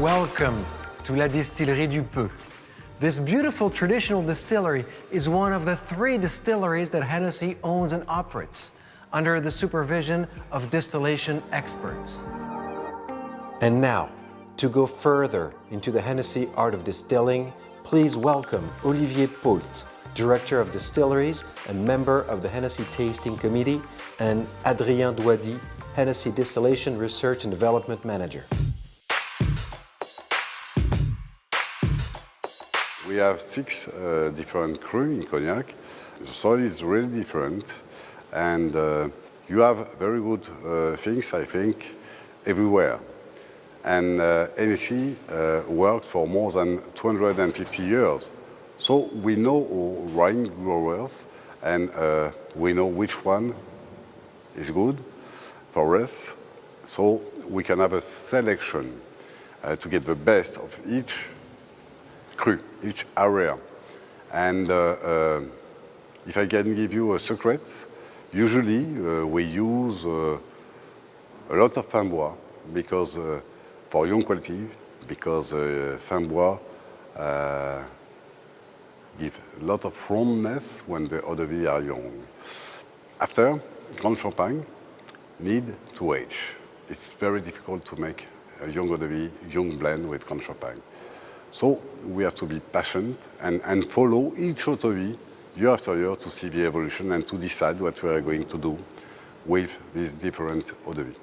Welcome to La Distillerie du Peu. This beautiful traditional distillery is one of the 3 distilleries that Hennessy owns and operates, under the supervision of distillation experts. And now, to go further into the Hennessy art of distilling, please welcome Olivier Paultes, Director of Distilleries and member of the Hennessy Tasting Committee, and Adrien Douady, Hennessy Distillation Research and Development Manager. We have 6 different crus in Cognac. The soil is really different, and you have very good things, I think, everywhere. And Hennessy worked for more than 250 years. So we know our wine growers, and we know which one is good for us. So we can have a selection to get the best of each cru, each area. And if I can give you a secret, usually we use a lot of Framboise because for young quality, because Framboise give a lot of roundness when the eau de vie are young. After, Grand Champagne need to age. It's very difficult to make a young eau de vie, young blend with Grand Champagne. So we have to be patient and follow each eau de vie year after year to see the evolution and to decide what we are going to do with these different eau de vie.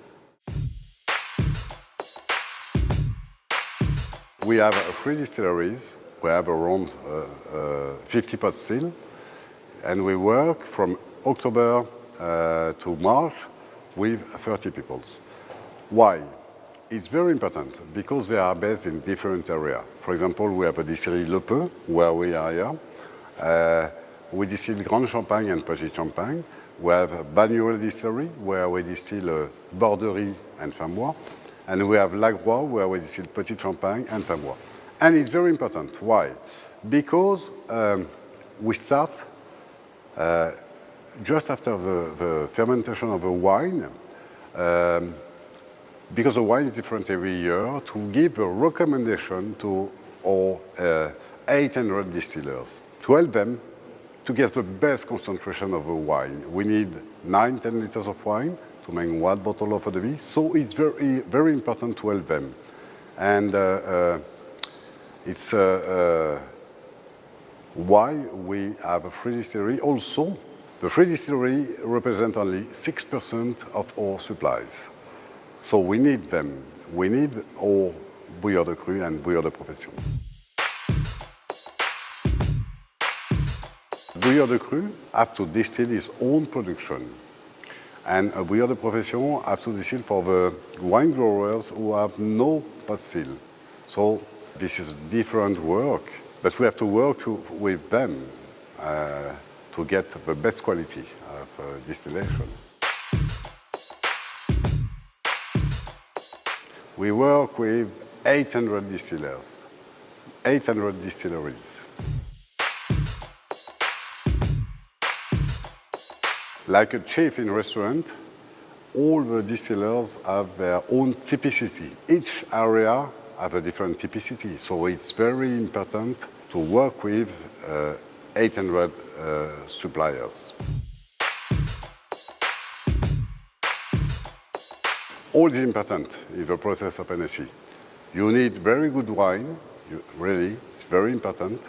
We have 3 distilleries. We have around 50 pots still, and we work from October to March with 30 people. Why? It's very important because they are based in different areas. For example, we have a distillery Le Peu, where we are here. We distill Grand Champagne and Petit Champagne. We have a Bagnolet distillery, where we distill Borderie and Framboise. And we have Lagroix, where we distill Petit Champagne and Framboise. And it's very important. Why? Because we start just after the fermentation of the wine, because the wine is different every year, to give a recommendation to our 800 distillers, to help them to get the best concentration of the wine. We need 9-10 liters of wine to make 1 bottle of eau de vie, so it's very, very important to help them. And it's why we have a 3 distillery. Also, the 3 distillery represent only 6% of our supplies. So we need them. We need our bouilleurs de cru and bouilleurs de profession. Bouilleurs de cru have to distill his own production. And a bouilleurs de profession have to distill for the wine growers who have no pot still. So this is different work, but we have to work with them to get the best quality of distillation. We work with 800 distillers, 800 distilleries. Like a chef in a restaurant, all the distillers have their own typicity. Each area have a different typicity, so it's very important to work with 800 suppliers. All is important in the process of Hennessy. You need very good wine, really, it's very important,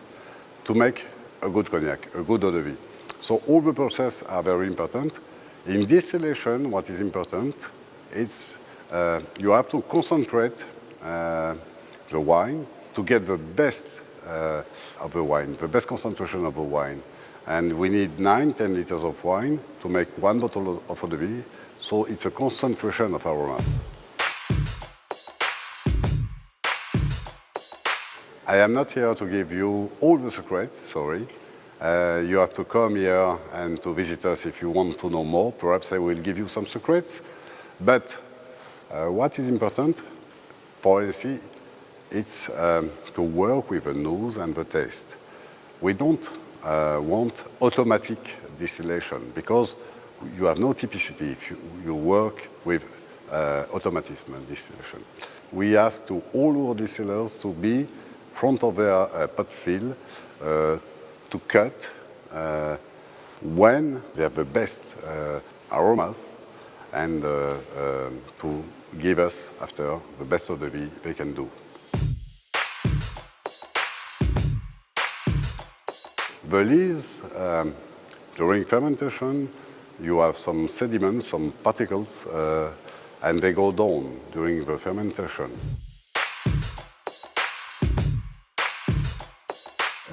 to make a good cognac, a good eau de vie. So all the processes are very important. In distillation, what is important is you have to concentrate the wine to get the best of the wine, the best concentration of the wine. And we need 9-10 liters of wine to make 1 bottle of eau de vie, so it's a concentration of aromas. I am not here to give you all the secrets, sorry. You have to come here and to visit us if you want to know more. Perhaps I will give you some secrets. But what is important for Hennessy, it's to work with the nose and the taste. We don't want automatic distillation because you have no typicity if you work with automatism and distillation. we ask to all our distillers to be front of their pot still to cut when they have the best aromas and to give us after the best eau de vie they can do. The lees, during fermentation, you have some sediments, some particles, and they go down during the fermentation.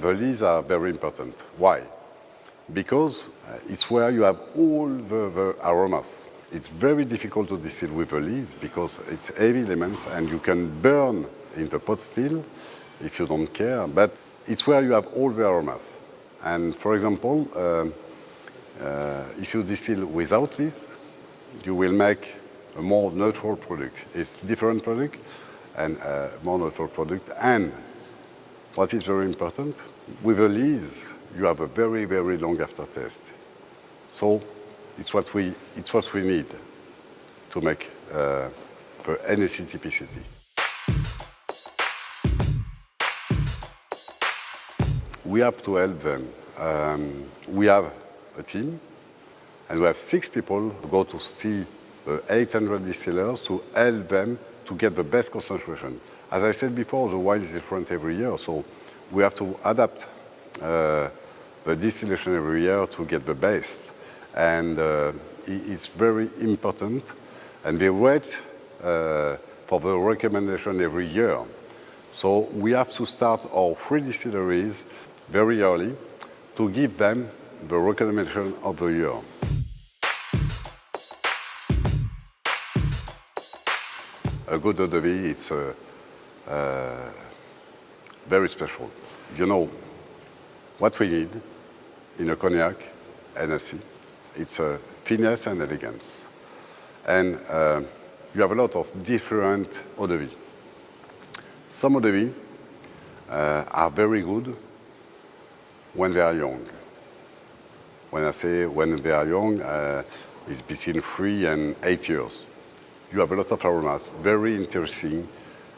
The lees are very important. Why? Because it's where you have all the aromas. It's very difficult to distill with the lees because it's heavy elements and you can burn in the pot still if you don't care, but it's where you have all the aromas. And for example, if you distill without this, you will make a more neutral product. It's different product and more neutral product. And what is very important, with the lees, you have a very, very long aftertaste. So it's what we need to make the Hennessy typicity. We have to help them. We have a team, and we have 6 people who go to see the 800 distillers to help them to get the best concentration. As I said before, the wine is different every year, so we have to adapt the distillation every year to get the best. And it's very important, and we wait for the recommendation every year. So we have to start our 3 distilleries very early to give them the recommendation of the year. A good eau de vie, it's very special. You know, what we need in a cognac, Hennessy, it's finesse and elegance. And you have a lot of different eau de vie. Some eau de vie are very good when they are young. When I say when they are young, it's between 3 and 8 years. You have a lot of aromas, very interesting,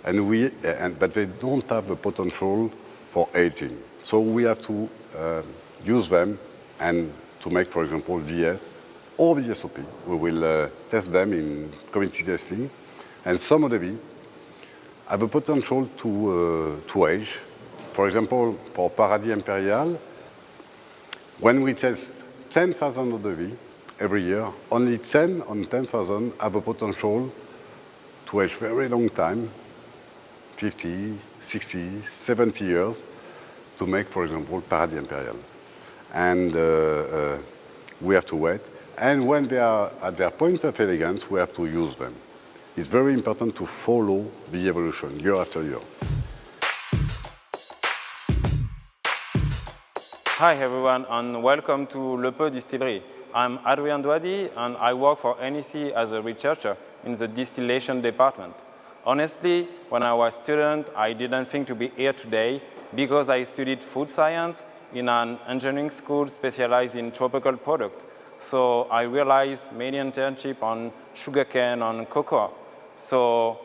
but they don't have the potential for aging. So we have to use them and to make, for example, VS or VSOP. We will test them in community testing. And some eau de vie have a potential to age. For example, for Paradis Impérial, when we test 10,000 eau de vie every year, only 10 on 10,000 have a potential to age very long time, 50, 60, 70 years, to make, for example, Paradis Impérial. And we have to wait. And when they are at their point of elegance, we have to use them. It's very important to follow the evolution year after year. Hi everyone, and welcome to Le Peu Distillery. I'm Adrien Douady, and I work for Hennessy as a researcher in the distillation department. Honestly, when I was a student, I didn't think to be here today because I studied food science in an engineering school specialized in tropical products. So I realized many internships on sugarcane and cocoa. So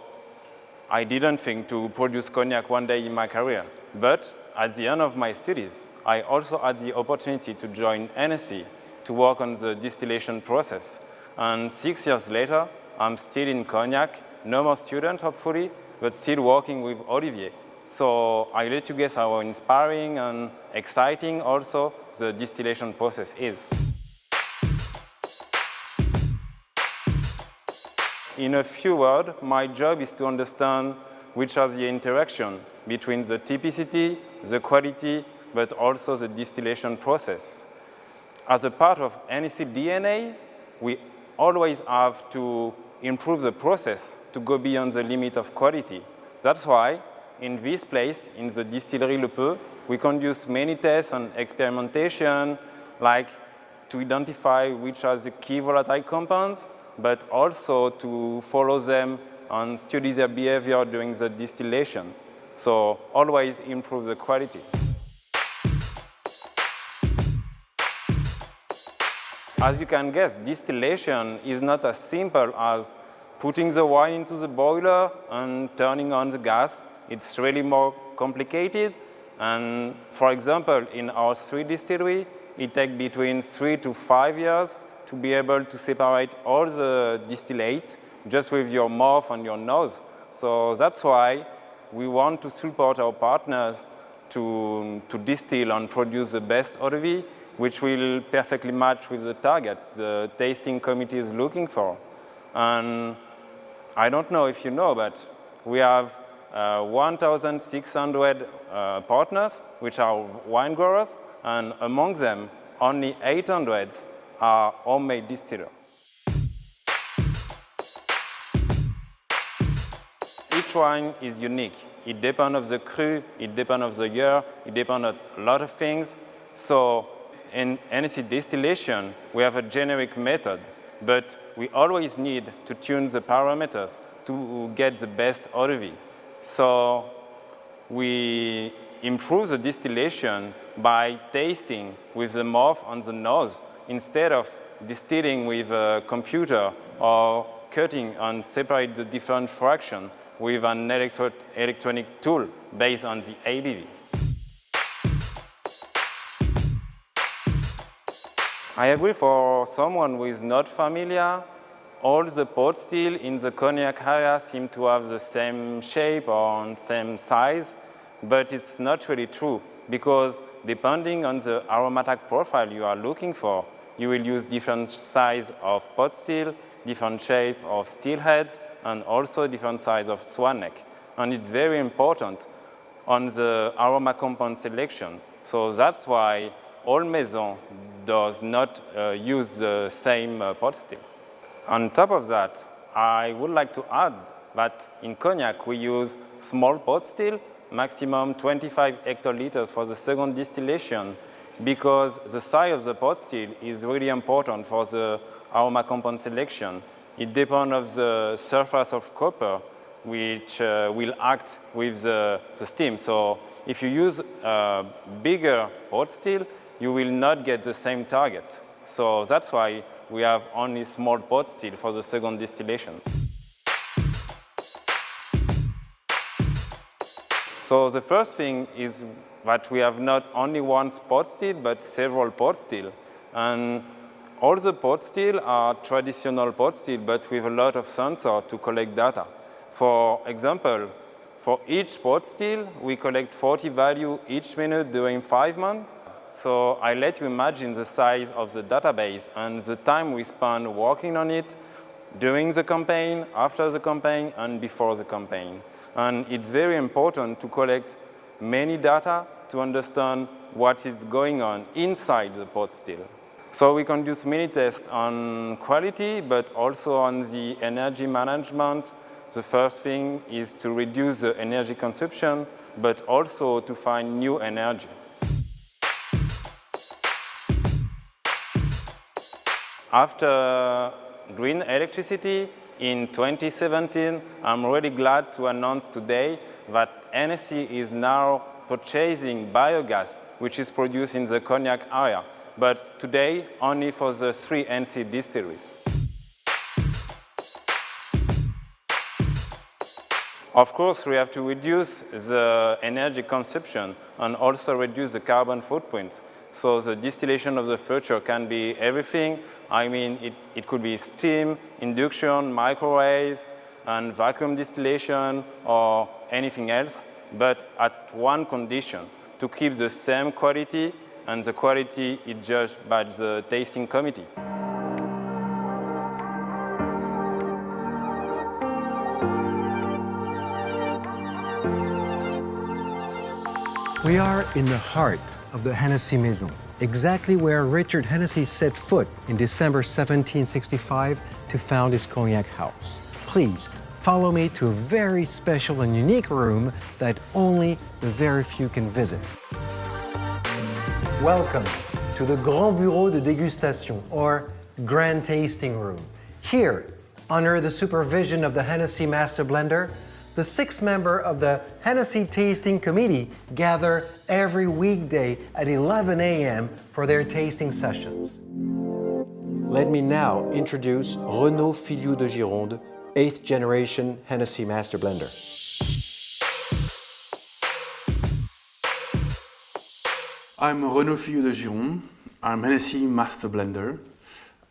I didn't think to produce cognac one day in my career. But at the end of my studies, I also had the opportunity to join Hennessy to work on the distillation process. And 6 years later, I'm still in cognac, no more student, hopefully, but still working with Olivier. So I let you guess how inspiring and exciting also the distillation process is. In a few words, my job is to understand which are the interaction between the typicity, the quality, but also the distillation process. As a part of Hennessy DNA, we always have to improve the process to go beyond the limit of quality. That's why in this place, in the distillery Le Peu, we conduct many tests and experimentation, like to identify which are the key volatile compounds, but also to follow them and study their behavior during the distillation. So always improve the quality. As you can guess, distillation is not as simple as putting the wine into the boiler and turning on the gas. It's really more complicated. And for example, in our sweet distillery, it takes between 3 to 5 years to be able to separate all the distillate just with your mouth and your nose. So that's why we want to support our partners to distill and produce the best eau-de-vie, which will perfectly match with the target the tasting committee is looking for. And I don't know if you know, but we have 1,600 partners, which are wine growers, and among them, only 800 are homemade distillers. Each wine is unique. It depends on the cru, it depends on the year, it depends on a lot of things. So in Hennessy distillation, we have a generic method, but we always need to tune the parameters to get the best eau-de-vie. So we improve the distillation by tasting with the mouth and the nose instead of distilling with a computer or cutting and separate the different fractions with an electronic tool based on the ABV. I agree, for someone who is not familiar, all the pot still in the Cognac area seem to have the same shape or same size, but it's not really true, because depending on the aromatic profile you are looking for, you will use different size of pot still, different shape of still heads, and also different size of swan neck. And it's very important on the aroma compound selection. So that's why all Maison does not use the same pot still. On top of that, I would like to add that in Cognac we use small pot still, maximum 25 hectoliters for the second distillation, because the size of the pot still is really important for the aroma compound selection. It depends on the surface of copper, which will act with the steam. So if you use a bigger pot still, you will not get the same target. So that's why we have only small pot still for the second distillation. So the first thing is that we have not only one pot still, but several pot still. And all the pot still are traditional pot still, but with a lot of sensors to collect data. For example, for each pot still, we collect 40 values each minute during 5 months. So I let you imagine the size of the database and the time we spend working on it during the campaign, after the campaign, and before the campaign. And it's very important to collect many data to understand what is going on inside the pot still. So we can do many tests on quality, but also on the energy management. The first thing is to reduce the energy consumption, but also to find new energy. After green electricity in 2017, I'm really glad to announce today that Hennessy is now purchasing biogas, which is produced in the Cognac area, but today only for the 3 Hennessy distilleries. Of course, we have to reduce the energy consumption and also reduce the carbon footprint. So the distillation of the future can be everything. I mean, it could be steam, induction, microwave, and vacuum distillation, or anything else, but at one condition, to keep the same quality, and the quality is judged by the tasting committee. We are in the heart of the Hennessy Maison, exactly where Richard Hennessy set foot in December 1765 to found his cognac house. Please follow me to a very special and unique room that only the very few can visit. Welcome to the Grand Bureau de Dégustation, or Grand Tasting Room. Here, under the supervision of the Hennessy Master Blender, the 6 members of the Hennessy Tasting Committee gather every weekday at 11 a.m. for their tasting sessions. Let me now introduce Renaud Fillioux de Gironde, 8th generation Hennessy Master Blender. I'm Renaud Fillioux de Gironde. I'm Hennessy Master Blender.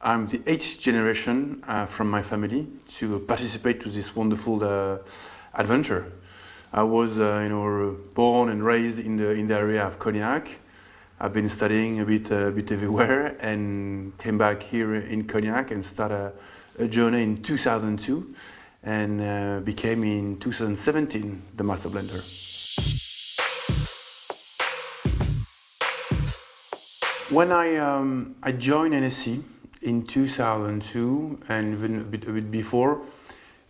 I'm the 8th generation from my family to participate to this wonderful adventure. I was born and raised in the area of Cognac. I've been studying a bit everywhere and came back here in Cognac and started a journey in 2002 and became in 2017 the Master Blender. When I joined Hennessy in 2002 and even a bit before,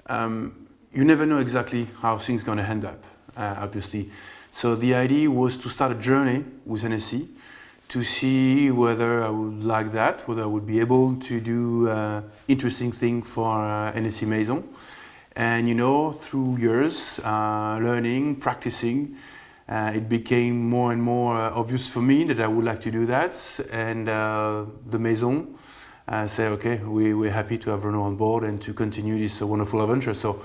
you never know exactly how things are going to end up, obviously. So the idea was to start a journey with Hennessy to see whether I would like that, whether I would be able to do interesting things for Hennessy Maison. And through years, learning, practicing, it became more and more obvious for me that I would like to do that. And the Maison said, okay, we're happy to have Renaud on board and to continue this wonderful adventure. So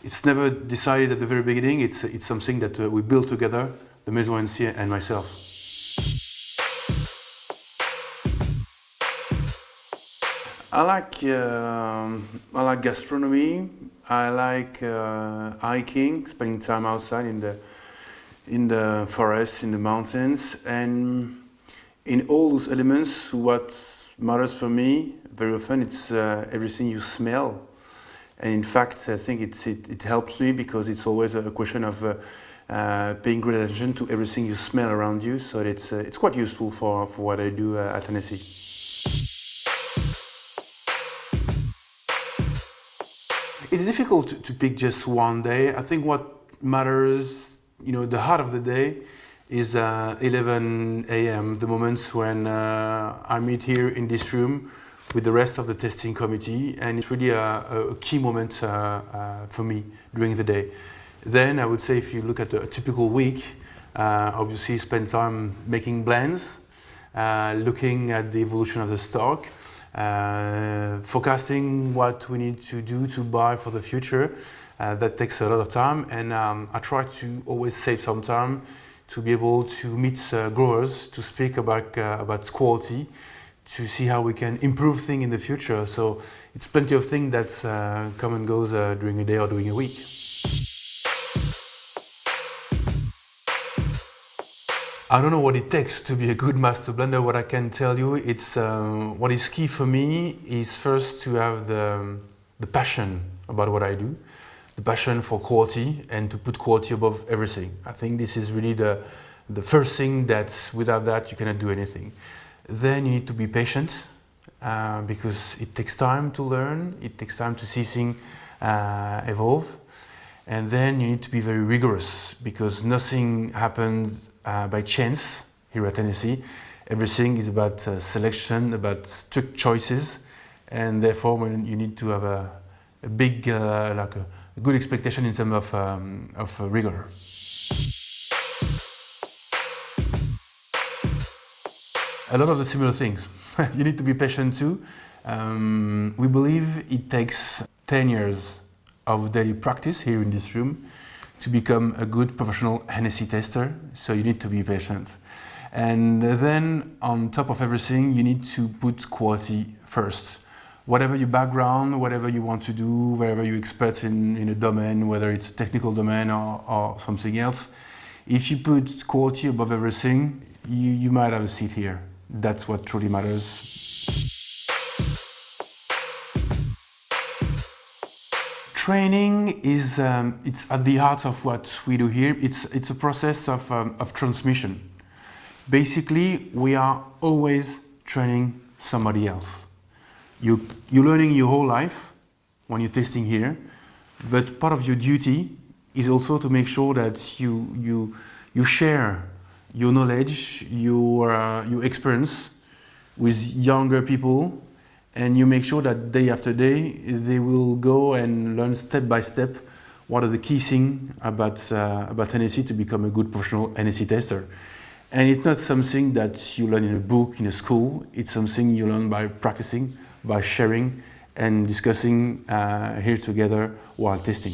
it's never decided at the very beginning. It's something that we built together, the Maison Hennessy and myself. I like gastronomy. I like hiking, spending time outside in the forest, in the mountains, and in all those elements, what matters for me very often it's everything you smell. And in fact, I think it helps me because it's always a question of paying great attention to everything you smell around you. So it's quite useful for what I do at Hennessy. It's difficult to pick just one day. I think what matters, the heart of the day is 11 a.m., the moments when I meet here in this room with the rest of the testing committee, and it's really a key moment for me during the day. Then I would say if you look at a typical week, obviously spend time making blends, looking at the evolution of the stock, forecasting what we need to do to buy for the future. That takes a lot of time, and I try to always save some time to be able to meet growers, to speak about quality, to see how we can improve things in the future. So it's plenty of things that come and goes during a day or during a week. I don't know what it takes to be a good master blender. What I can tell you, it's what is key for me is first to have the passion about what I do, the passion for quality, and to put quality above everything. I think this is really the first thing that without that you cannot do anything. Then you need to be patient because it takes time to learn, it takes time to see things evolve. And then you need to be very rigorous because nothing happens by chance here at Hennessy. Everything is about selection, about strict choices, and therefore when you need to have a big, a good expectation in terms of rigor. A lot of the similar things. You need to be patient too. We believe it takes 10 years of daily practice here in this room to become a good professional Hennessy tester, so you need to be patient. And then on top of everything, you need to put quality first. Whatever your background, whatever you want to do, wherever you're expert in a domain, whether it's a technical domain or something else, if you put quality above everything, you might have a seat here. That's what truly matters. Training is it's at the heart of what we do here. It's a process of transmission. Basically, we are always training somebody else. You're learning your whole life when you're testing here, but part of your duty is also to make sure that you share your knowledge, your experience with younger people, and you make sure that day after day they will go and learn step by step what are the key things about Hennessy to become a good professional Hennessy tester. And it's not something that you learn in a book, in a school. It's something you learn by practicing, by sharing, and discussing here together while tasting.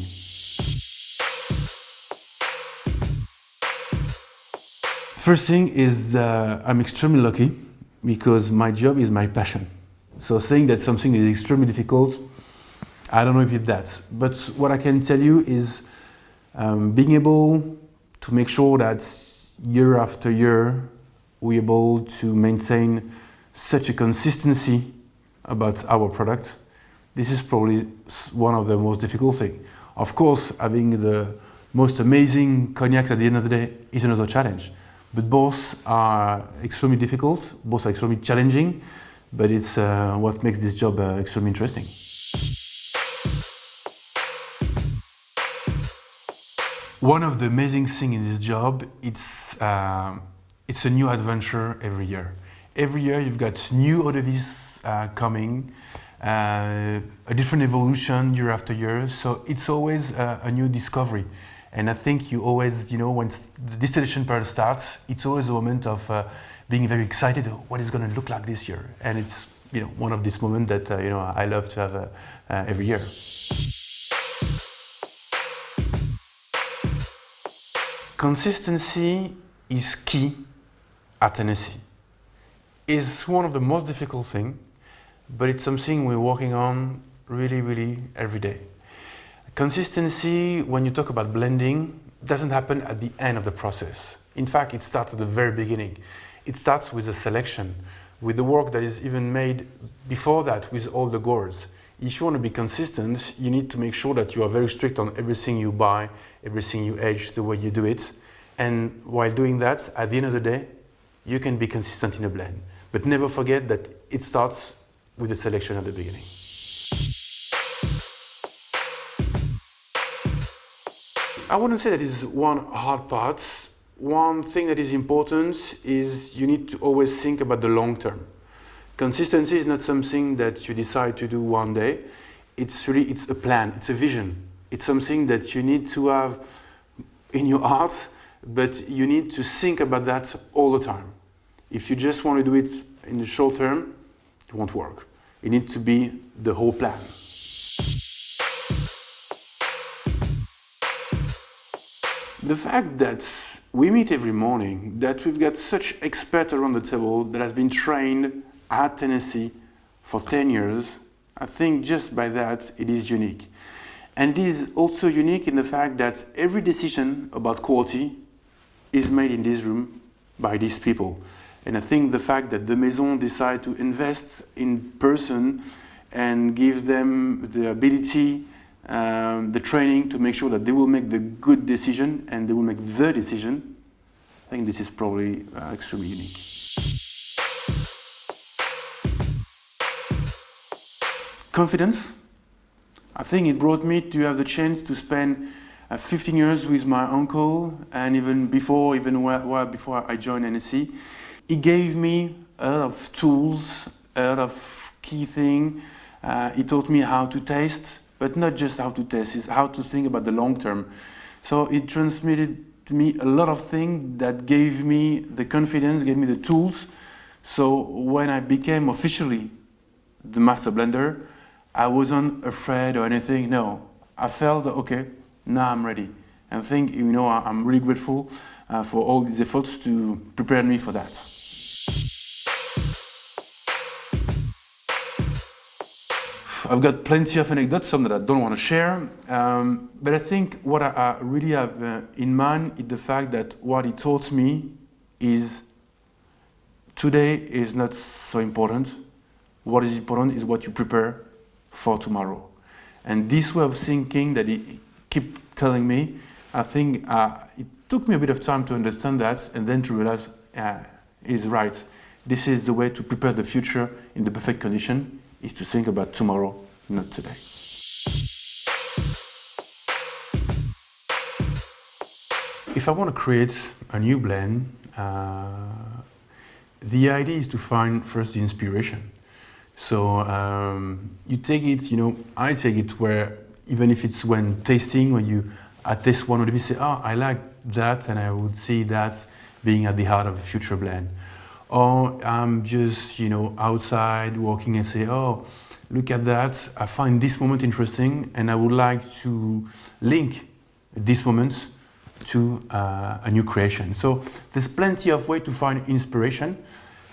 First thing is I'm extremely lucky because my job is my passion. So saying that something is extremely difficult, I don't know if it's that. But what I can tell you is being able to make sure that year after year we're able to maintain such a consistency about our product. This is probably one of the most difficult things. Of course, having the most amazing cognac at the end of the day is another challenge. But both are extremely difficult, both are extremely challenging, but it's what makes this job extremely interesting. One of the amazing things in this job, it's a new adventure every year. Every year you've got new eau de vis coming, a different evolution year after year, so it's always a new discovery. And I think you always, when the distillation period starts, it's always a moment of being very excited. What is going to look like this year? And it's one of these moments that I love to have every year. Consistency is key at Hennessy. It's one of the most difficult things, but it's something we're working on really, really every day. Consistency, when you talk about blending, doesn't happen at the end of the process. In fact, it starts at the very beginning. It starts with the selection, with the work that is even made before that with all the gourds. If you want to be consistent, you need to make sure that you are very strict on everything you buy, everything you age, the way you do it. And while doing that, at the end of the day, you can be consistent in a blend. But never forget that it starts with the selection at the beginning. I wouldn't say that is one hard part. One thing that is important is you need to always think about the long term. Consistency is not something that you decide to do one day. It's a plan, it's a vision. It's something that you need to have in your heart, but you need to think about that all the time. If you just want to do it in the short term, it won't work. It needs to be the whole plan. The fact that we meet every morning, that we've got such experts around the table that has been trained at Tennessee for 10 years, I think just by that it is unique. And it is also unique in the fact that every decision about quality is made in this room by these people. And I think the fact that the Maison decide to invest in person and give them the ability, the training to make sure that they will make the good decision and they will make the decision, I think this is probably extremely unique. Confidence. I think it brought me to have the chance to spend 15 years with my uncle, and even before I joined Hennessy. He gave me a lot of tools, a lot of key things. He taught me how to taste, but not just how to taste, it's how to think about the long term. So it transmitted to me a lot of things that gave me the confidence, gave me the tools. So when I became officially the master blender, I wasn't afraid or anything. No, I felt okay, now I'm ready. And I think I'm really grateful for all these efforts to prepare me for that. I've got plenty of anecdotes, some that I don't want to share, but I think what I really have in mind is the fact that what he taught me is today is not so important. What is important is what you prepare for tomorrow. And this way of thinking that he keep telling me, I think it took me a bit of time to understand that and then to realize he's right. This is the way to prepare the future in the perfect condition, is to think about tomorrow, not today. If I want to create a new blend, the idea is to find first the inspiration. So you take it, I take it where, even if it's when tasting, when I taste one of these, say, oh, I like that, and I would see that being at the heart of a future blend. Or I'm just, outside walking and say, oh, look at that, I find this moment interesting, and I would like to link this moment to a new creation. So there's plenty of way to find inspiration,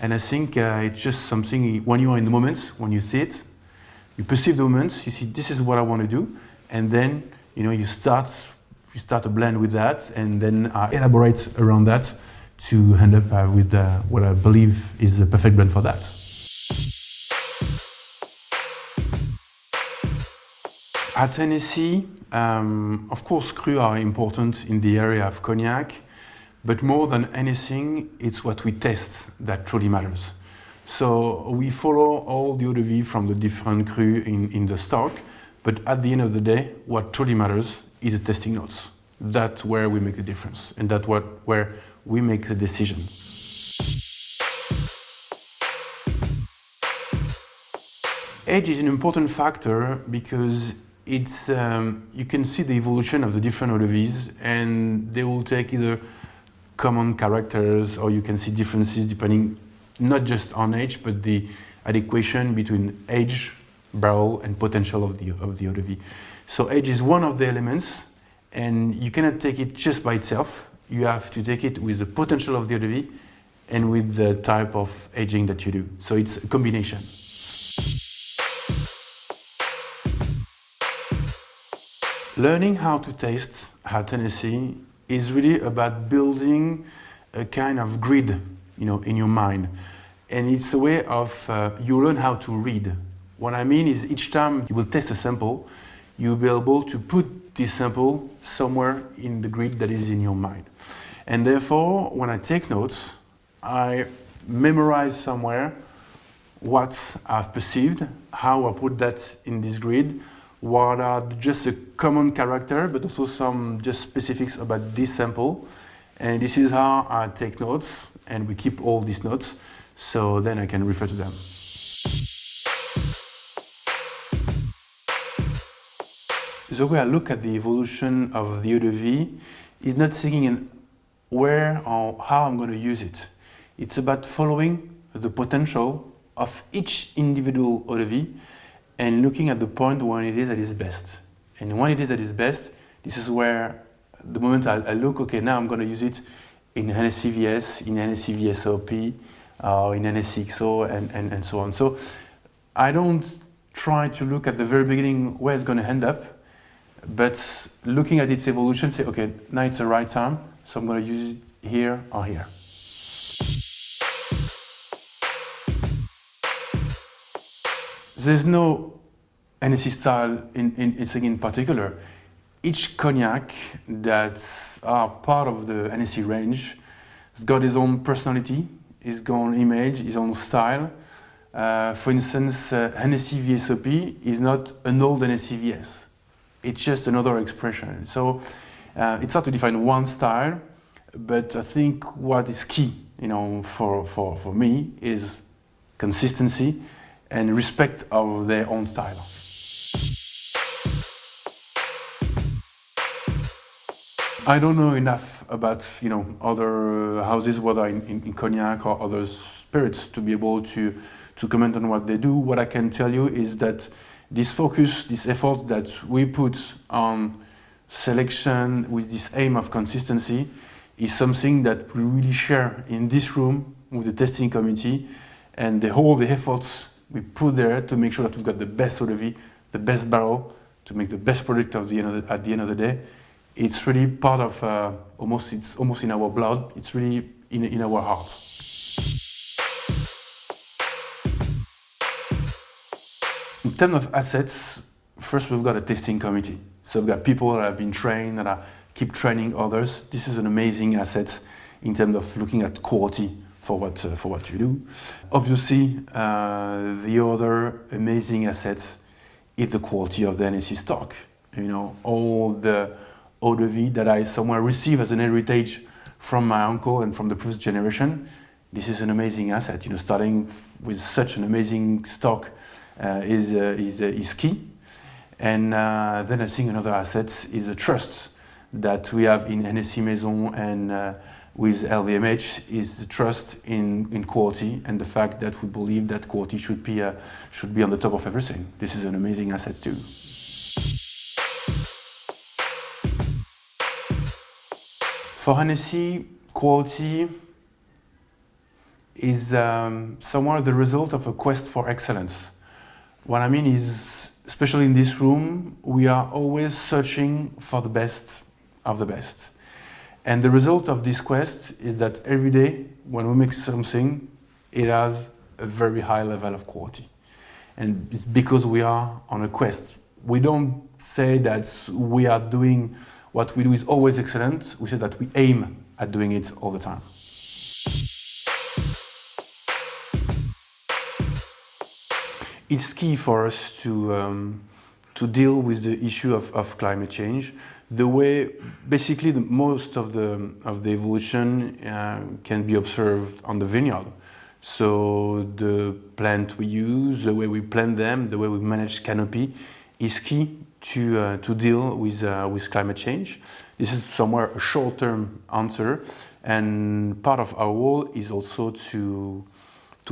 and I think it's just something, when you are in the moment, when you see it, you perceive the moment, you see this is what I want to do, and then you start a blend with that, and then elaborate around that to end up with what I believe is the perfect blend for that. At Hennessy, of course, CRUS are important in the area of cognac, but more than anything, it's what we taste that truly matters. So we follow all the eau de vie from the different crus in the stock, but at the end of the day, what truly matters is the tasting notes. That's where we make the difference, and that's where we make the decision. Age is an important factor because it's you can see the evolution of the different eau de vies, and they will take either common characters, or you can see differences depending not just on age, but the adequation between age, barrel, and potential of the eau de vie. So age is one of the elements, and you cannot take it just by itself. You have to take it with the potential of the eau de vie and with the type of aging that you do. So it's a combination. Learning how to taste at Hennessy is really about building a kind of grid, in your mind. And it's a way of, you learn how to read. What I mean is each time you will test a sample, you'll be able to put this sample somewhere in the grid that is in your mind. And therefore, when I take notes, I memorize somewhere what I've perceived, how I put that in this grid, what are just a common character, but also some just specifics about this sample. And this is how I take notes, and we keep all these notes, so then I can refer to them. The way I look at the evolution of the eau de vie is not thinking in where or how I'm going to use it. It's about following the potential of each individual eau de vie and looking at the point when it is at its best. And when it is at its best, this is where the moment I look, okay, now I'm going to use it in Hennessy VS, in Hennessy VSOP, in Hennessy XO, and so on. So I don't try to look at the very beginning where it's going to end up, but looking at its evolution, say, okay, now it's the right time, so I'm going to use it here or here. There's no Hennessy style in particular. Each cognac that's part of the Hennessy range has got his own personality, his own image, his own style. For instance, Hennessy VSOP is not an old Hennessy VS. It's just another expression. So it's hard to define one style, but I think what is key, for me is consistency and respect of their own style. I don't know enough about other houses, whether in cognac or other spirits, to be able to comment on what they do. What I can tell you is that this focus, this effort that we put on selection with this aim of consistency is something that we really share in this room with the tasting committee, and all the efforts we put there to make sure that we've got the best eau de vie, the best barrel, to make the best product at the end of the day. It's really part of it's almost in our blood. It's really in our heart. In terms of assets, first we've got a tasting committee. So we've got people that have been trained, that keep training others. This is an amazing asset in terms of looking at quality for what you do. Obviously, the other amazing asset is the quality of the Hennessy stock. All the eau de vie that I somewhere receive as an heritage from my uncle and from the previous generation. This is an amazing asset. Starting with such an amazing stock is key. And then I think another asset is the trust that we have in Hennessy Maison and with LVMH is the trust in quality and the fact that we believe that quality should be on the top of everything. This is an amazing asset too. For Hennessy, quality is somewhat the result of a quest for excellence. What I mean is, especially in this room, we are always searching for the best of the best. And the result of this quest is that every day when we make something, it has a very high level of quality. And it's because we are on a quest. We don't say that we are doing what we do is always excellent. We say that we aim at doing it all the time. It's key for us to deal with the issue of climate change. The way, basically, most of the evolution can be observed on the vineyard. So the plant we use, the way we plant them, the way we manage canopy, is key to deal with climate change. This is somewhere a short-term answer, and part of our role is also to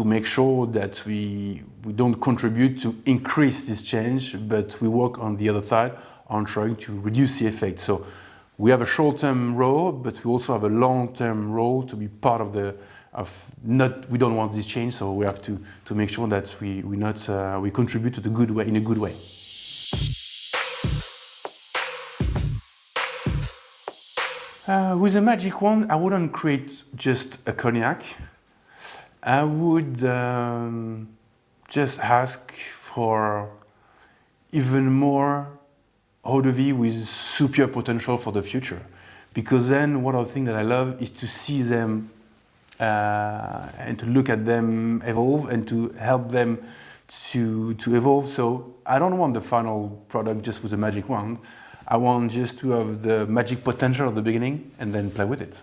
make sure that we don't contribute to increase this change, but we work on the other side on trying to reduce the effect. So we have a short-term role, but we also have a long-term role to be part of we don't want this change, so we have to make sure that we contribute to the good way, in a good way. With a magic wand, I wouldn't create just a cognac. I would just ask for even more eau de vie with superior potential for the future. Because then one of the things that I love is to see them and to look at them evolve and to help them to evolve. So I don't want the final product just with a magic wand. I want just to have the magic potential at the beginning and then play with it.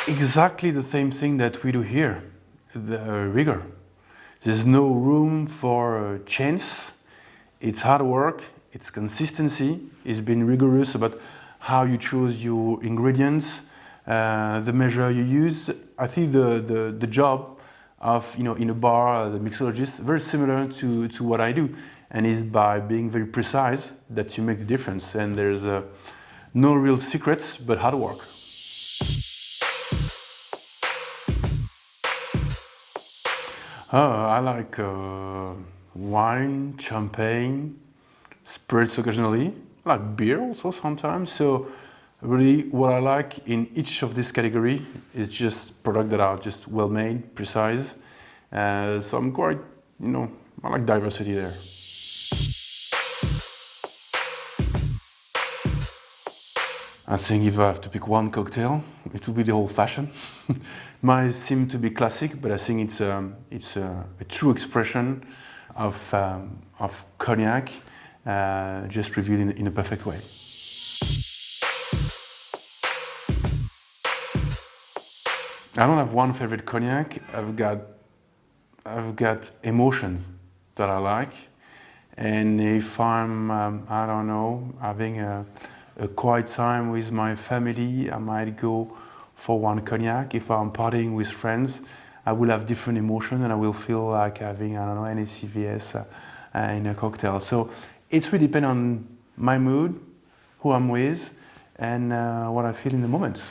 Exactly the same thing that we do here, the rigor. There's no room for chance. It's hard work, it's consistency, it's being rigorous about how you choose your ingredients, the measure you use. I think the job of, in a bar, the mixologist, very similar to what I do, and is by being very precise that you make the difference. And there's no real secrets, but hard work. I like wine, champagne, spirits occasionally. I like beer also sometimes. So really what I like in each of this category is just products that are just well made, precise. So I'm quite, I like diversity there. I think if I have to pick one cocktail, it would be the old fashioned. Might seem to be classic, but I think it's a true expression of cognac, just revealed in a perfect way. I don't have one favorite cognac. I've got emotion that I like, and if I'm I don't know, having a quiet time with my family, I might go for one cognac. If I'm partying with friends, I will have different emotion and I will feel like having, I don't know, Hennessy VS in a cocktail. So it really depends on my mood, who I'm with, and what I feel in the moment.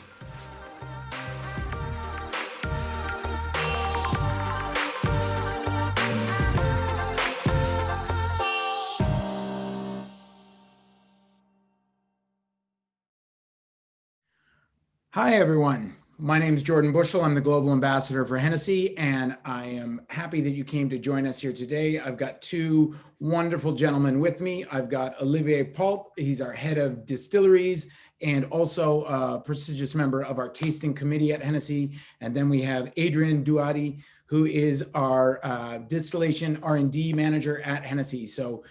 Hi, everyone. My name is Jordan Bushell. I'm the Global Ambassador for Hennessy, and I am happy that you came to join us here today. I've got two wonderful gentlemen with me. I've got Olivier Paultes. He's our head of distilleries and also a prestigious member of our tasting committee at Hennessy. And then we have Adrien Douady, who is our distillation R&D manager at Hennessy. So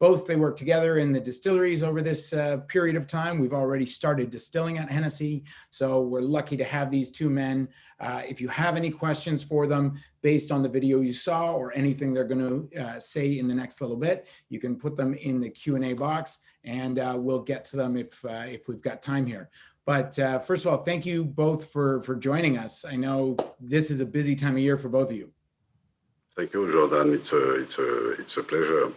both they work together in the distilleries over this period of time. We've already started distilling at Hennessy, so we're lucky to have these two men. If you have any questions for them based on the video you saw or anything they're going to say in the next little bit, you can put them in the Q&A box, and we'll get to them if we've got time here. But first of all, thank you both for joining us. I know this is a busy time of year for both of you. Thank you, Jordan. It's a pleasure.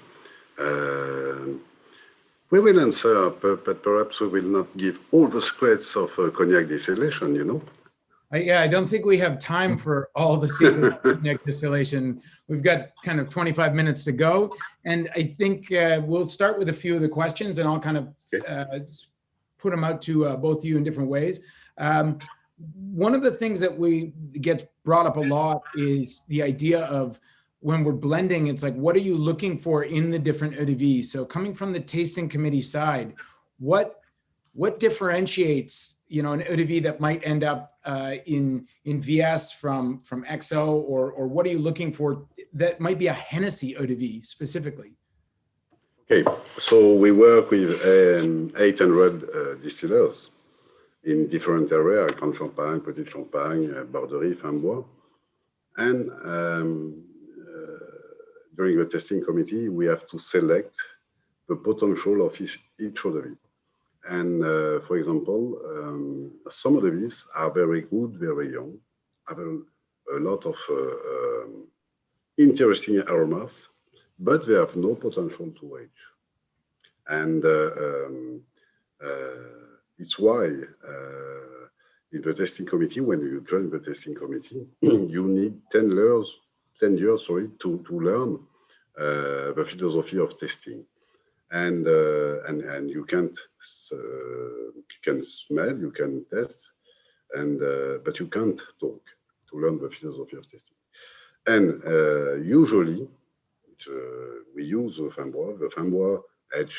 We will answer, but perhaps we will not give all the secrets of cognac distillation, you know? Yeah, I don't think we have time for all the secrets of cognac distillation. We've got kind of 25 minutes to go. And I think we'll start with a few of the questions, and I'll kind of put them out to both of you in different ways. One of the things that gets brought up a lot is the idea of when we're blending, it's like, what are you looking for in the different eau de vie? So coming from the tasting committee side, what differentiates, you know, an eau de vie that might end up in VS from XO, or what are you looking for that might be a Hennessy eau de vie specifically? Okay, so we work with 800 distillers in different areas: Grand Champagne, Petit Champagne, Borderie, Framboise. And during the testing committee, we have to select the potential of each eau de vie. And for example, some of the vies are very good, very young, have a lot of interesting aromas, but they have no potential to age. And it's why in the testing committee, when you join the testing committee, you need 10 years to learn the philosophy of testing. And you can smell, you can test, but you can't talk to learn the philosophy of testing. And usually, we use the Framboise. The Framboise age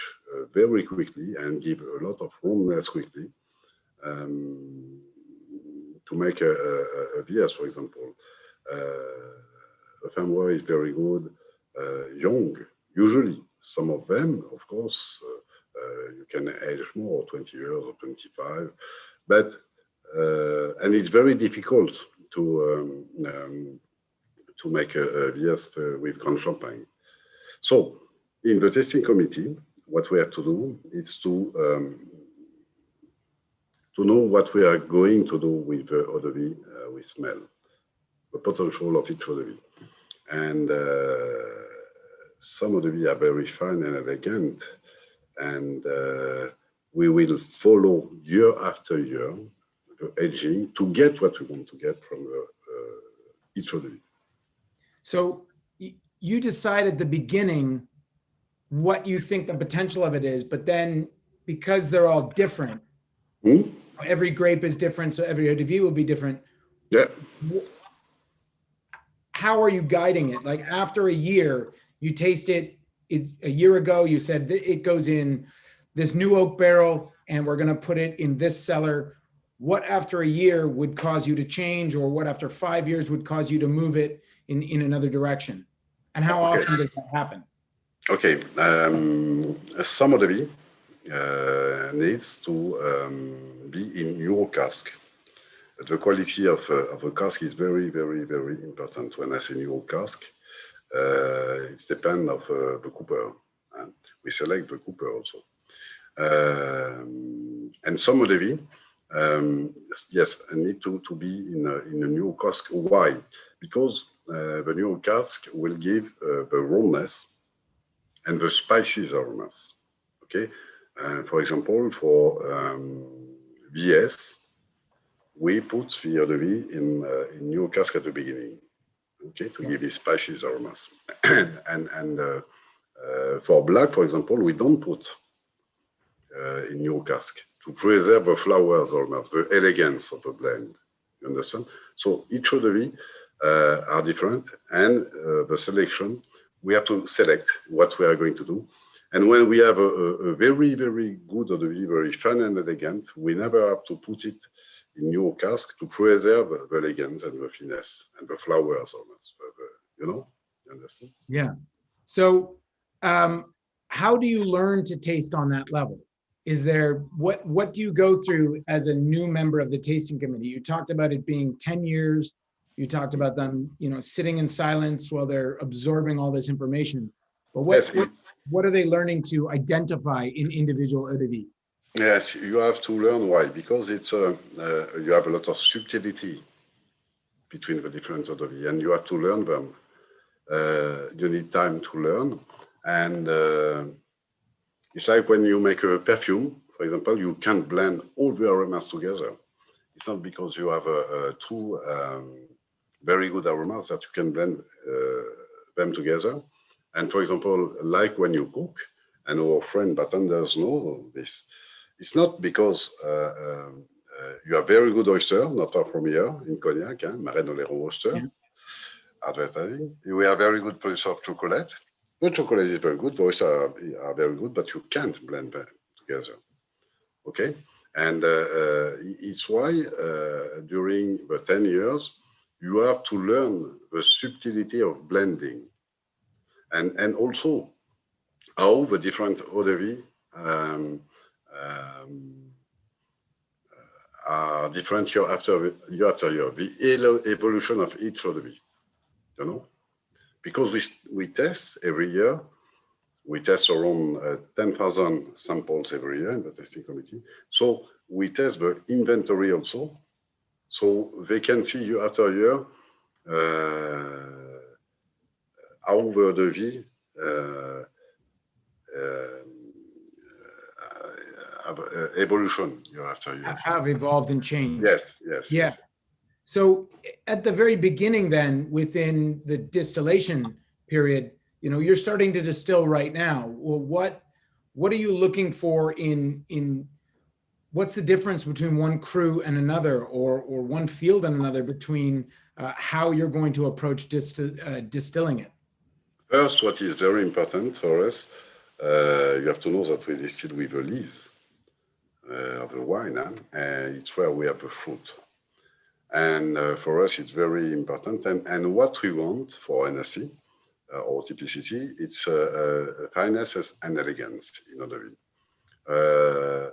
very quickly and give a lot of roundness quickly. To make a VS, for example, the Framboise is very good, young, usually. Some of them, of course, you can age more, 20 years or 25, but, and it's very difficult to make a VS with Grand Champagne. So in the testing committee, what we have to do is to know what we are going to do with eau de vie we smell, the potential of each eau de vie. And some eau de vie are very fine and elegant, and we will follow year after year the aging to get what we want to get from each eau de vie. So you decide at the beginning what you think the potential of it is, but then because they're all different, every grape is different, so every eau de vie will be different. Yeah. How are you guiding it? Like after a year, you taste it a year ago, you said it goes in this new oak barrel and we're going to put it in this cellar. What after a year would cause you to change, or what after 5 years would cause you to move it in another direction? And how often does that happen? Okay, some eau de vie needs to be in your cask. The quality of a cask is very, very, very important. When I say new cask, it depends of the cooper. We select the cooper also. And some eau de vie, yes, need to be in a new cask. Why? Because the new cask will give the rawness and the spices aromas. Okay, for example, for VS, we put the eau de vie in new cask at the beginning. Okay, to give the spices aromas. and for black, for example, we don't put in new cask to preserve the flowers aromas, the elegance of the blend. You understand? So each eau de vie are different, and the selection, we have to select what we are going to do. And when we have a very, very good eau de vie, very fun and elegant, we never have to put it in new cask to preserve the elegance and the finesse and the flowers aromas. You know? You understand? Yeah. So how how do you learn to taste on that level? Is there, what do you go through as a new member of the tasting committee? You talked about it being 10 years. You talked about them, sitting in silence while they're absorbing all this information. But what are they learning to identify in individual eau de vie? Yes, you have to learn why, because it's you have a lot of subtlety between the different eau de vie, and you have to learn them. You need time to learn, and it's like when you make a perfume, for example, you can't blend all the aromas together. It's not because you have two very good aromas that you can blend them together. And for example, like when you cook, and our friend bartenders know this, it's not because you have very good oyster, not far from here in Cognac, Renaud oyster, advertising. We have very good producer of chocolate. The chocolate is very good, the oysters are very good, but you can't blend them together. Okay? And it's why during the 10 years, you have to learn the subtlety of blending. And also how the different eau de vie are different year after year, the evolution of each eau de vie, Because we test every year, we test around 10,000 samples every year in the tasting committee. So we test the inventory also. So they can see year after year how the eau de vie evolution year after year. Have evolved and changed. Yes. So at the very beginning then, within the distillation period, you're starting to distill right now. Well, what are you looking for in what's the difference between one cru and another, or one field and another, between how you're going to approach distilling it? First, what is very important for us, you have to know that we distill with a lees of the wine, and it's where we have the fruit. And for us, it's very important. And what we want for Hennessy or TPCC, it's fineness and elegance in eau de vie.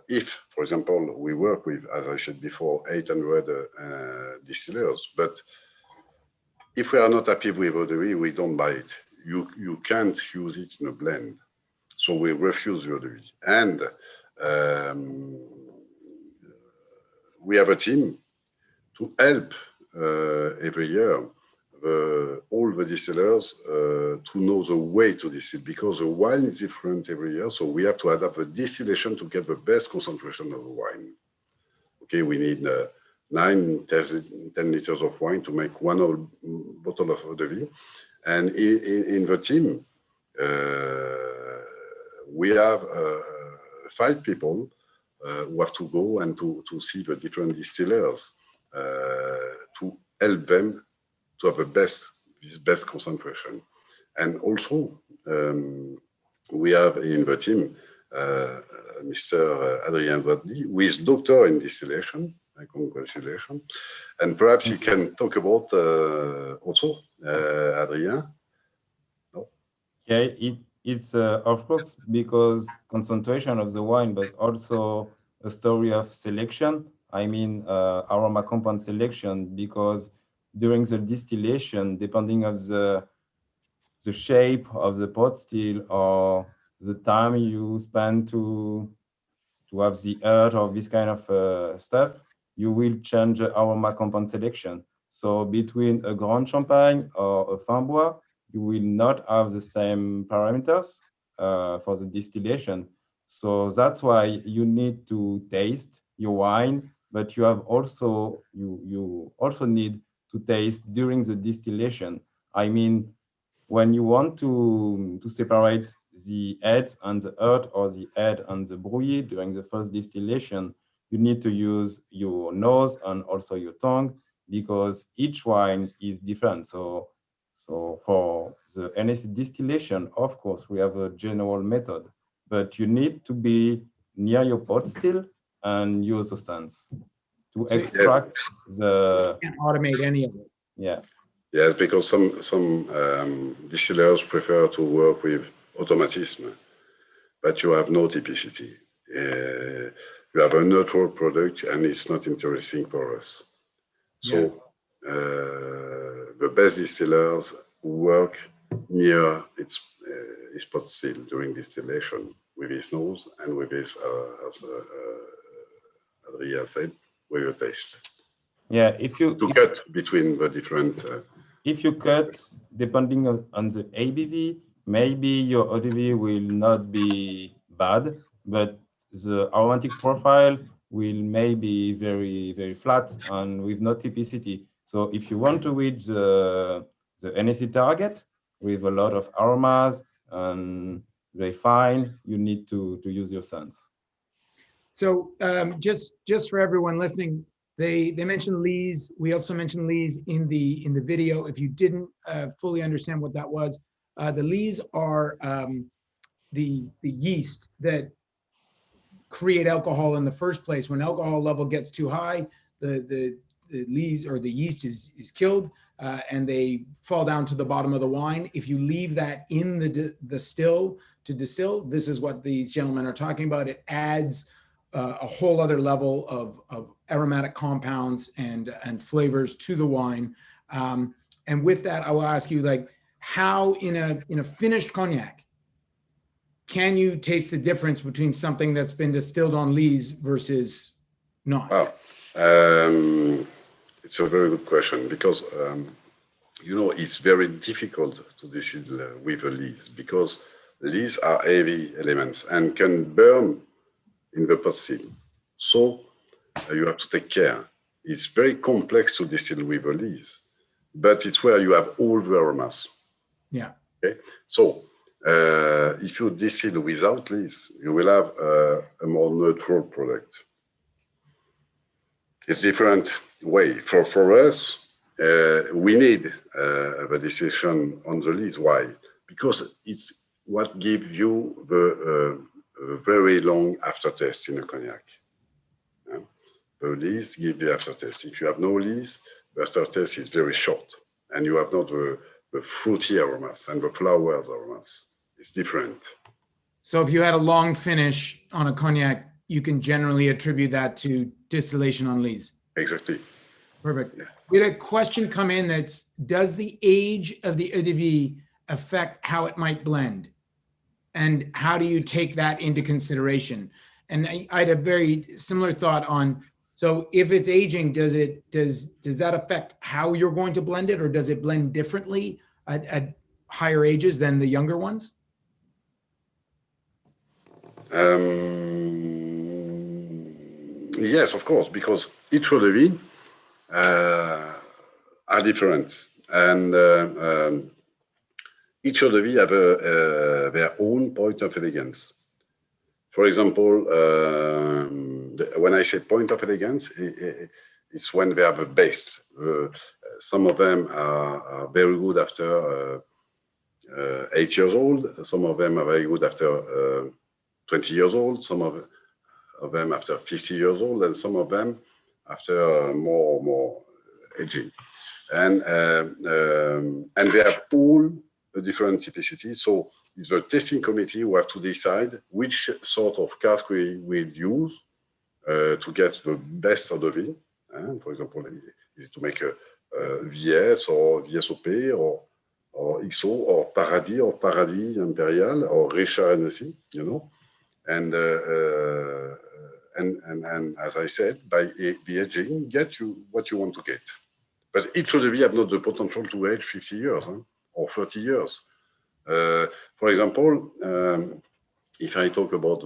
If, for example, we work with, as I said before, 800 distillers, but if we are not happy with eau de vie, we don't buy it. You can't use it in a blend. So we refuse eau de vie. And we have a team to help every year all the distillers to know the way to distill, because the wine is different every year. So we have to adapt the distillation to get the best concentration of the wine. Okay, we need 10 liters of wine to make one bottle of eau de vie. And in the team, we have 5 people who have to go and to see the different distillers to help them to have this best concentration. And also, we have in the team Mr. Adrien Douady, who is doctor in distillation. Congratulations. And perhaps he can talk about also, Adrien. No? Yeah, it's of course, because concentration of the wine, but also a story of selection. I mean, aroma compound selection, because during the distillation, depending on the shape of the pot still, or the time you spend to have the earth or this kind of stuff, you will change the aroma compound selection. So between a Grand Champagne or a Fin Bois, you will not have the same parameters for the distillation. So that's why you need to taste your wine, but you also need to taste during the distillation. I mean, when you want to separate the head and the earth, or the head and the brouillis during the first distillation, you need to use your nose and also your tongue, because each wine is different. So for the Hennessy distillation, of course, we have a general method, but you need to be near your pot still and use the sense to extract the. You can't automate any of it. Yeah. Yes, because some distillers prefer to work with automatism. but you have no typicity. You have a neutral product, and it's not interesting for us. So the best distillers work near its pot still during distillation with his nose and with his, as Adrien said, with your taste. Yeah, if you cut between the different. If you cut depending on the ABV, maybe your ODV will not be bad, but the aromatic profile will maybe very, very flat and with no typicity. So if you want to reach the Hennessy target with a lot of aromas and very fine, you need to use your sense. So just for everyone listening, they mentioned lees. We also mentioned lees in the video. If you didn't fully understand what that was, the lees are the yeast that create alcohol in the first place. When alcohol level gets too high, the lees or the yeast is killed, and they fall down to the bottom of the wine. If you leave that in the still to distill, this is what these gentlemen are talking about. It adds a whole other level of aromatic compounds and flavors to the wine. And with that, I will ask you, like, how in a finished cognac can you taste the difference between something that's been distilled on lees versus not? Wow. It's a very good question because, it's very difficult to distill with a lees because lees are heavy elements and can burn in the pot still. So you have to take care. It's very complex to distill with a lees, but it's where you have all the aromas. Yeah. Okay. So if you distill without lees, you will have a more neutral product. It's different way. For us, we need the distillation on the lees. Why? Because it's what gives you the very long aftertaste in a cognac. The lees give the aftertaste. If you have no lees, the aftertaste is very short, and you have not the fruity aromas and the flowers aromas. It's different. So if you had a long finish on a cognac, you can generally attribute that to distillation on lees. Exactly. Perfect. We had a question come in that's, does the age of the eau de vie affect how it might blend? And how do you take that into consideration? And I had a very similar thought on, so if it's aging, does that affect how you're going to blend it, or does it blend differently at higher ages than the younger ones? Yes, of course, because each eau de vie are different, and each eau de vie have their own point of elegance. For example, when I say point of elegance, it's when they have a base. Some of them are very good after 8 years old. Some of them are very good after 20 years old. Some of them after 50 years old, and some of them after more aging. And they have all a different typicity. So it's the tasting committee who have to decide which sort of cask we will use to get the best eau de vie. For example, is to make a VS or VSOP or XO or Paradis Imperial or Richard Hennessy, And as I said, by the aging, get you what you want to get. But each eau de vie have not the potential to age 50 years or 30 years. For example, if I talk about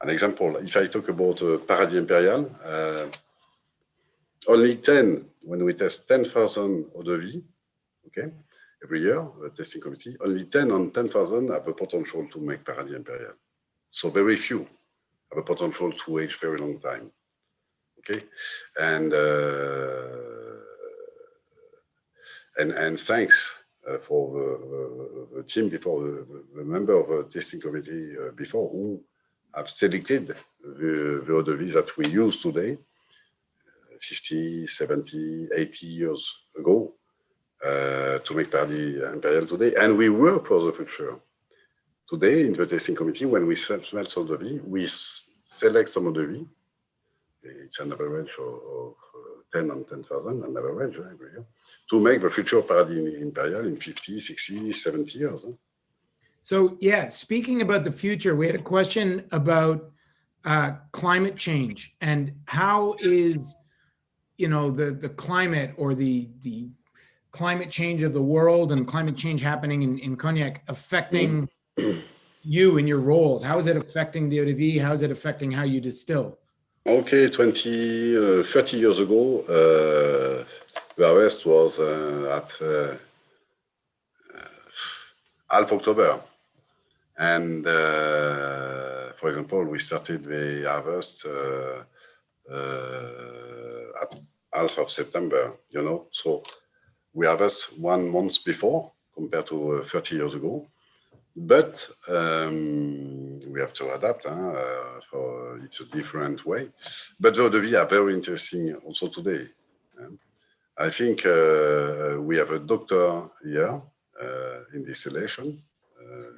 if I talk about Paradis Imperial, only 10, when we test 10,000 eau de vie, okay, every year, the testing committee, only 10 on 10,000 have the potential to make Paradis Imperial. So very few have a potential to age very long time. Okay, and thanks for the team before, the member of the tasting committee before, who have selected the eau de vie that we use today, 50, 70, 80 years ago, to make Paradis Imperial today. And we work for the future. today in the tasting committee, when we smell some eau de vie, we select some eau de vie. It's an average of 10 and 10,000, an average every year, to make the future Paradis Imperial in 50, 60, 70 years. So yeah, speaking about the future, we had a question about climate change and how is, the climate or the climate change of the world and climate change happening in Cognac affecting you and your roles? How is it affecting the eau de vie? How is it affecting how you distill? Okay, 30 years ago, the harvest was at half October. And for example, we started the harvest at half of September, so we harvest 1 month before compared to 30 years ago. But we have to adapt, for it's a different way. But the eau de vie are very interesting also today. I think we have a doctor here in distillation,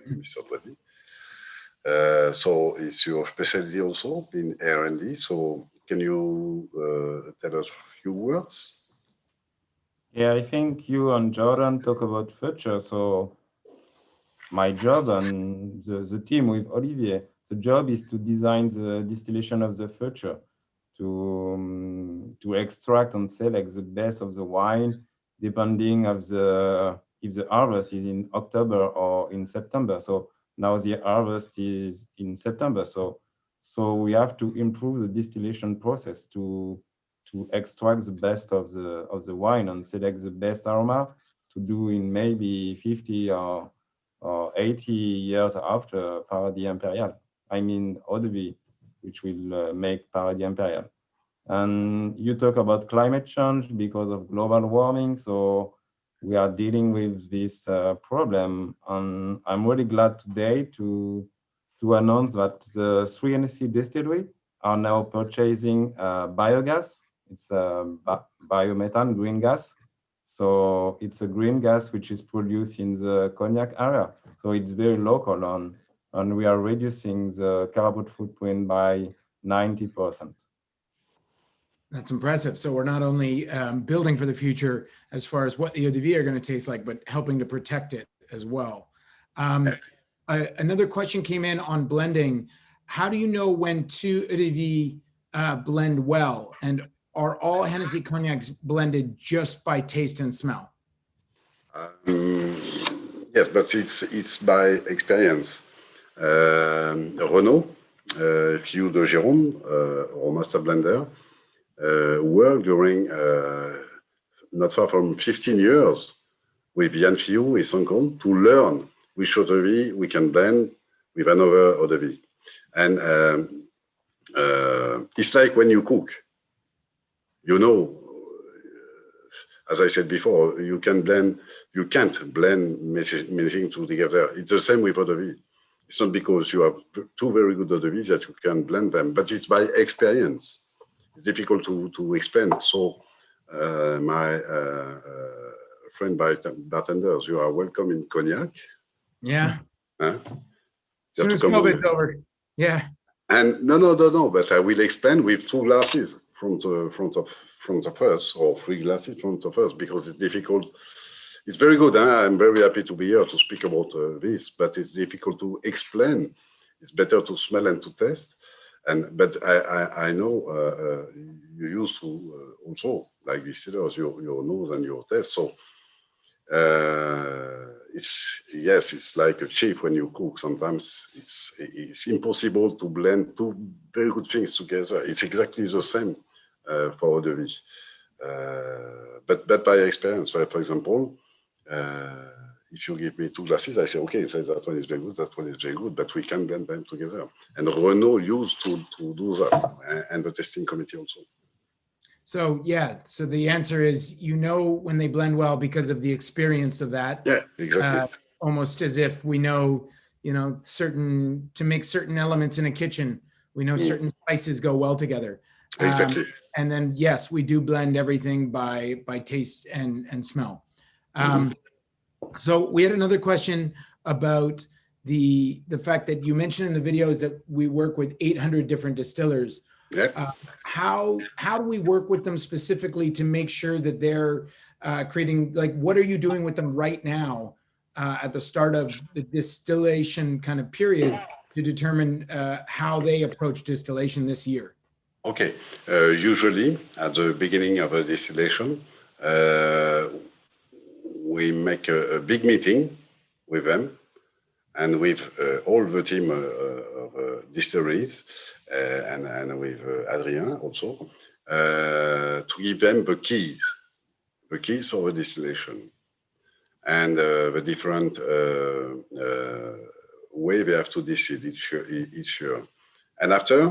Mr. Douady. So it's your specialty also in R&D. So can you tell us a few words? Yeah, I think you and Jordan talk about future. So my job and the team with Olivier, the job is to design the distillation of the future, to extract and select the best of the wine, depending of if the harvest is in October or in September. So now the harvest is in September. So we have to improve the distillation process to extract the best of the wine and select the best aroma to do in maybe 50 or 80 years after Paradis Imperial. I mean eau de vie, which will make Paradis Imperial. And you talk about climate change because of global warming. So we are dealing with this problem. And I'm really glad today to announce that the 3 Hennessy distillery are now purchasing biogas. It's biomethane, green gas. So it's a green gas which is produced in the Cognac area. So it's very local and we are reducing the carbon footprint by 90%. That's impressive. So we're not only building for the future as far as what the eau de vie are going to taste like, but helping to protect it as well. Another question came in on blending. How do you know when 2 eau de vie blend well? And are all Hennessy cognacs blended just by taste and smell? Yes, but it's by experience. Renaud, Fillioux de Gironde, our master blender, worked during not far from 15 years with Yann Fillioux and Sancon to learn which eau de vie we can blend with another eau de vie. And it's like when you cook. As I said before, you can't blend many things together. It's the same with eau de vie. It's not because you have 2 very good eau de vie that you can blend them, but it's by experience. It's difficult to explain. So my friend bartenders, you are welcome in Cognac. Yeah. Huh? Soon as COVID's over. Yeah. And no, but I will explain with 2 glasses front of us, or 3 glasses front of us, because it's difficult. It's very good. I'm very happy to be here to speak about this, but it's difficult to explain. It's better to smell and to taste. But I know you used to also, like distillers, your nose and your taste. So it's like a chef when you cook. Sometimes it's impossible to blend 2 very good things together. It's exactly the same for eau de vie. But by experience, right? For example, if you give me 2 glasses, I say, okay, so that one is very good, that one is very good, but we can blend them together. And Renaud used to do that, and the tasting committee also. So yeah, so the answer is, when they blend well because of the experience of that. Yeah, exactly. Almost as if we know, to make certain elements in a kitchen, we know certain spices go well together. Exactly. And then, yes, we do blend everything by taste and smell. So we had another question about the fact that you mentioned in the videos that we work with 800 different distillers. Yeah. How do we work with them specifically to make sure that they're creating, like, what are you doing with them right now at the start of the distillation kind of period to determine how they approach distillation this year? Okay. Usually at the beginning of a distillation, we make a big meeting with them and with all the team of distilleries and with Adrien also, to give them the keys for the distillation and the different way they have to distill each year. And after,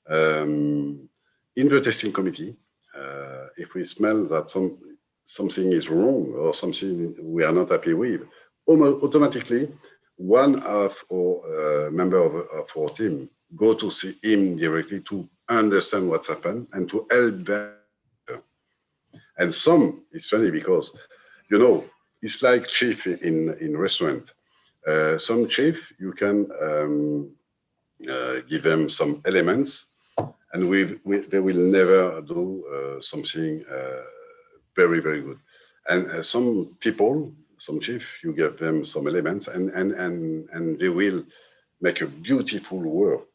in the testing committee, if we smell that something is wrong or something we are not happy with, automatically one of our member of our team go to see him directly to understand what's happened and to help them. And it's funny because, you know, it's like chef in restaurant. Some chef, you can give them some elements and they will never do something very, very good. And some people, some chef, you give them some elements and they will make a beautiful work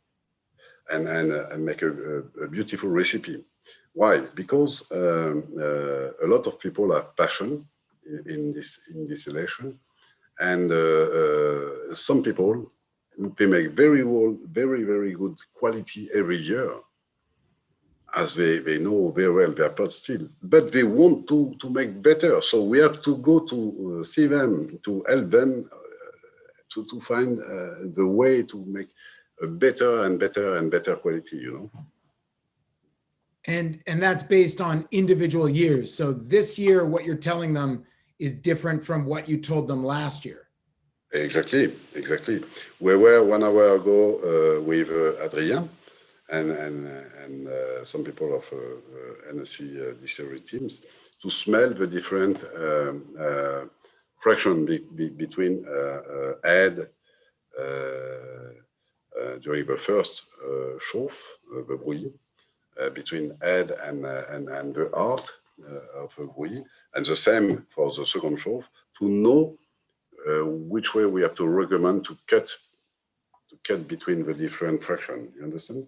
and make a beautiful recipe. Why? Because a lot of people have passion in distillation, and some people, they make very good quality every year, as they know very well their pot still, but they want to make better. So we have to go to see them, to help them to find the way to make a better and better and better quality, you know. And that's based on individual years. So this year, what you're telling them is different from what you told them last year. Exactly. We were 1 hour ago with Adrien and some people of Hennessy distillery teams to smell the different fraction between head during the first chauffe, the brouillis, between head and the heart of the brouillis, and the same for the second chauffe, to know which way we have to recommend to cut between the different fractions. You understand?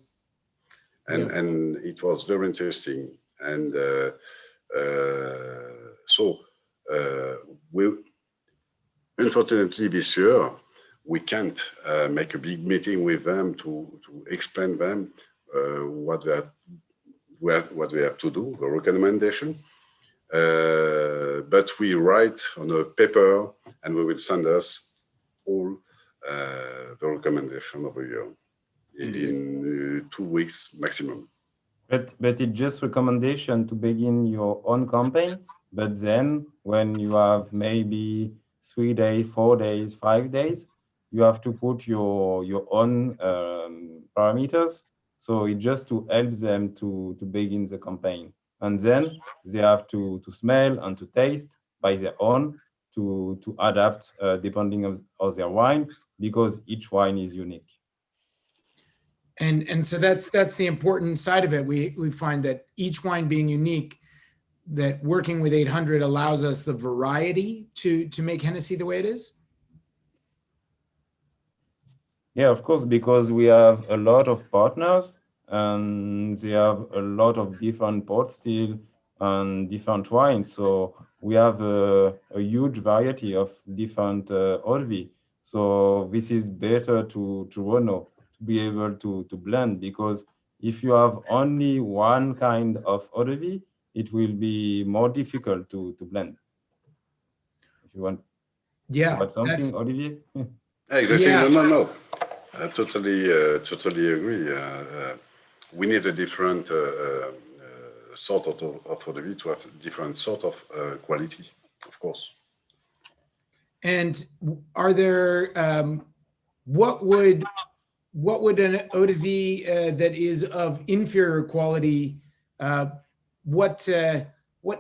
And it was very interesting. And so we, unfortunately, this year we can't make a big meeting with them to explain them what they have to do, the recommendation. But we write on a paper and we will send us all the recommendation of a year in 2 weeks maximum. But it's just recommendation to begin your own campaign. But then when you have maybe 3 days, 4 days, 5 days, you have to put your own parameters. So it's just to help them to begin the campaign. And then they have to smell and to taste by their own to adapt depending on their wine, because each wine is unique. And so that's the important side of it. We find that each wine being unique, that working with 800 allows us the variety to make Hennessy the way it is. Yeah, of course, because we have a lot of partners and they have a lot of different pot still and different wines. So we have a huge variety of different eau-de-vie. So this is better to Renaud to be able to blend, because if you have only one kind of eau-de-vie, it will be more difficult to blend. If you want something, Olivier? Exactly. Yeah. No. I totally agree. We need a different sort of eau-de-vie to have different sort of quality, of course. And are there what would an eau-de-vie that is of inferior quality? What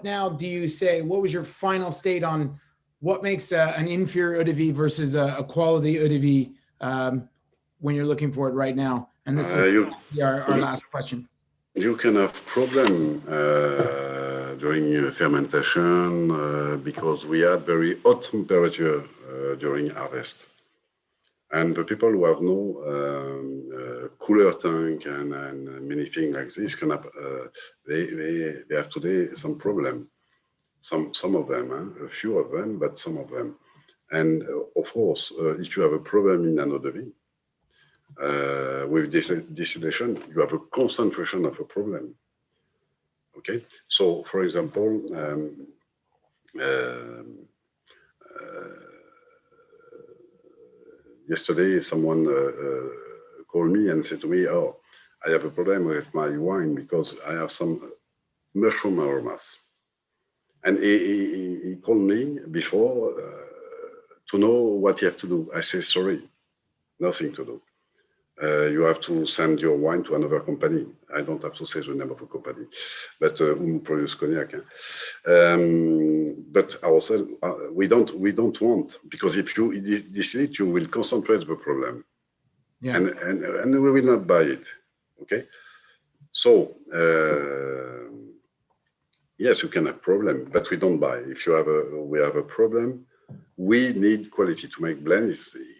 now do you say? What was your final state on what makes an inferior eau-de-vie versus a quality eau-de-vie when you're looking for it right now? And this is our last question. You can have problem during fermentation because we had very hot temperature during harvest. And the people who have no cooler tank and many things like this can have, they have today some problem. Some of them, a few of them, but some of them. And of course, if you have a problem in an eau de vie, with distillation, you have a concentration of a problem. Okay, so for example, yesterday someone called me and said to me, "Oh, I have a problem with my wine because I have some mushroom aromas." And he called me before to know what he have to do. I say, "Sorry, nothing to do. You have to send your wine to another company." I don't have to say the name of a company, but who produce cognac. But ourselves, we don't want, because if you distill it, you will concentrate the problem, and we will not buy it. Okay, so yes, you can have problem, but we don't buy. If you have we have a problem. We need quality to make blend.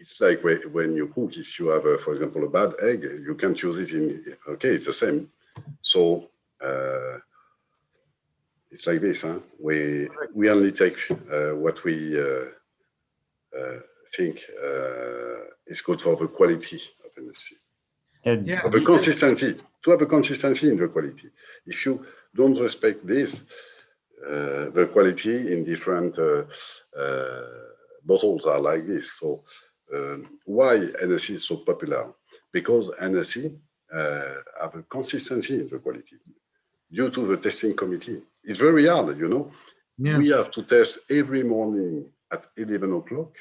It's like when you cook, if you have, for example, a bad egg, you can't use it in, okay, it's the same. So it's like this, huh? We only take what we think is good for the quality of Hennessy. The consistency, to have a consistency in the quality. If you don't respect this, the quality in different bottles are like this. So why Hennessy is so popular? Because Hennessy have a consistency in the quality due to the testing committee. It's very hard, you know. Yeah. We have to test every morning at 11 o'clock,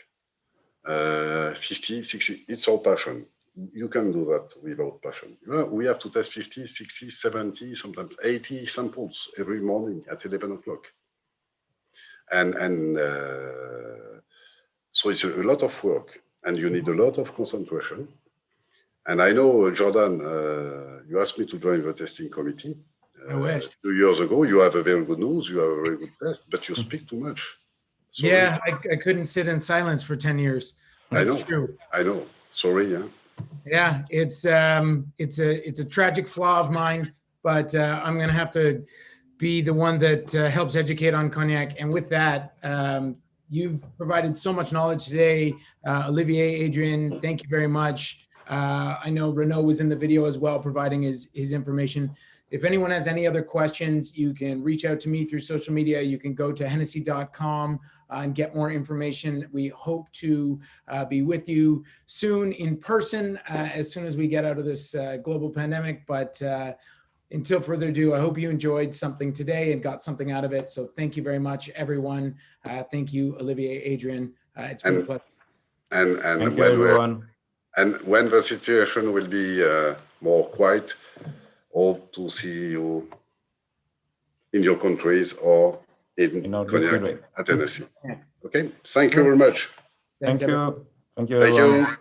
50, 60, it's our passion. You can do that without passion. We have to test 50, 60, 70, sometimes 80 samples every morning at 11 o'clock. And so it's a lot of work, and you need a lot of concentration. And I know, Jordan, you asked me to join the testing committee. I wish. 2 years ago, you have a very good news, you have a very good test, but you speak too much. Sorry. Yeah, I couldn't sit in silence for 10 years. That's true. I know. Sorry, yeah. Yeah, it's a tragic flaw of mine, but I'm going to have to be the one that helps educate on cognac. And with that, you've provided so much knowledge today. Olivier, Adrien, thank you very much. I know Renaud was in the video as well, providing his information. If anyone has any other questions, you can reach out to me through social media. You can go to hennessy.com and get more information. We hope to be with you soon in person as soon as we get out of this global pandemic. But until further ado, I hope you enjoyed something today and got something out of it. So thank you very much, everyone. Thank you, Olivier, Adrien. It's been a pleasure. And thank you, everyone. And when the situation will be more quiet, hope to see you in your countries or in Cognac at Hennessy. Okay, thank you very much. Thank you. Thank you. Thank you. Everyone.